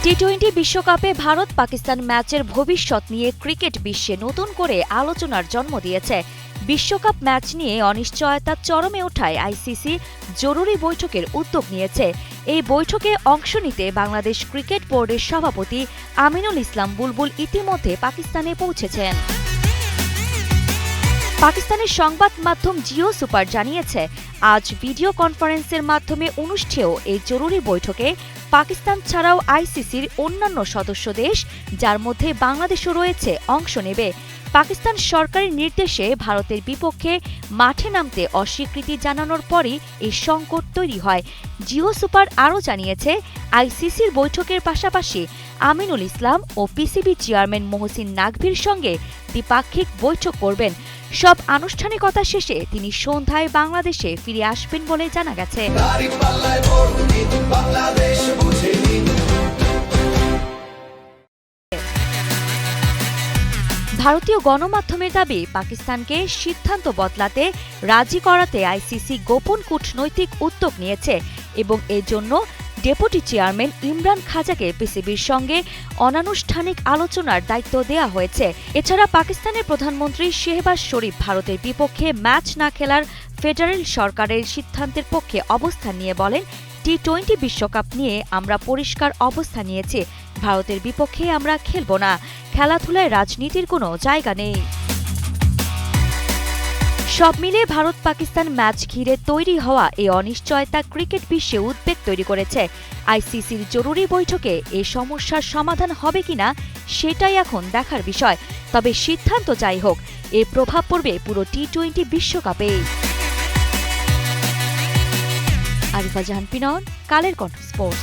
টি-20 বিশ্বকাপে ভারত পাকিস্তান ম্যাচের ভবিষ্যৎ নিয়ে ক্রিকেট বিশ্বে নতুন করে আলোচনার জন্ম দিয়েছে। বিশ্বকাপ ম্যাচ নিয়ে অনিশ্চয়তা চরমে ওঠায় আইসিসি জরুরি বৈঠকের উদ্যোগ নিয়েছে। এই বৈঠকে অংশ নিতে বাংলাদেশ ক্রিকেট বোর্ডের সভাপতি আমিনুল ইসলাম বুলবুল ইতিমধ্যে পাকিস্তানে পৌঁছেছেন। পাকিস্তানের সংবাদ মাধ্যম জিও সুপার জানিয়েছে, আজ ভিডিও কনফারেন্সের মাধ্যমে অনুষ্ঠেয় এই জরুরি বৈঠকে পাকিস্তান ছাড়াও আইসিসির অন্যান্য সদস্য দেশ, যার মধ্যে বাংলাদেশও রয়েছে, অংশ নেবে। পাকিস্তান সরকারের নির্দেশে ভারতের বিপক্ষে মাঠে নামতে অস্বীকৃতি জানানোর পরই এই সংকট তৈরি হয়। জিও সুপার আরও জানিয়েছে, আইসিসির বৈঠকের পাশাপাশি আমিনুল ইসলাম ও পিসিবি চেয়ারম্যান মহসিন নাকভির সঙ্গে দ্বিপাক্ষিক বৈঠক করবেন। সব আনুষ্ঠানিকতা শেষে তিনি সন্ধ্যায় বাংলাদেশে ফিরে আসবেন বলে জানা গেছে। ভারতীয় গণমাধ্যমের দাবি, পাকিস্তানকে সিদ্ধান্ত বদলাতে রাজি করাতে আইসিসি গোপন কূটনৈতিক উদ্যোগ নিয়েছে এবং এজন্য ডেপুটি চেয়ারম্যান ইমরান খাজাকে পিসিবির সঙ্গে অনানুষ্ঠানিক আলোচনার দায়িত্ব দেওয়া হয়েছে। এছাড়া পাকিস্তানের প্রধানমন্ত্রী শেহবাজ শরীফ ভারতের বিপক্ষে ম্যাচ না খেলার ফেডারেল সরকারের সিদ্ধান্তের পক্ষে অবস্থান নিয়ে বলেন, টি-20 বিশ্বকাপ নিয়ে আমরা পরিষ্কার অবস্থান নিয়েছি। ভারতের বিপক্ষে আমরা খেলব না। খেলাধুলায় রাজনীতির কোনো জায়গা নেই। সব মিলিয়ে ভারত পাকিস্তান ম্যাচ ঘিরে তৈরি হওয়া এই অনিশ্চয়তা ক্রিকেট বিশ্বে উদ্বেগ তৈরি করেছে। আইসিসির জরুরি বৈঠকে এ সমস্যার সমাধান হবে কিনা সেটাই এখন দেখার বিষয়। তবে সিদ্ধান্ত যাই হোক, এর প্রভাব পড়বে পুরো টি-20 বিশ্বকাপে। আরিফা জাহান পিনন, কালের কণ্ঠ স্পোর্টস।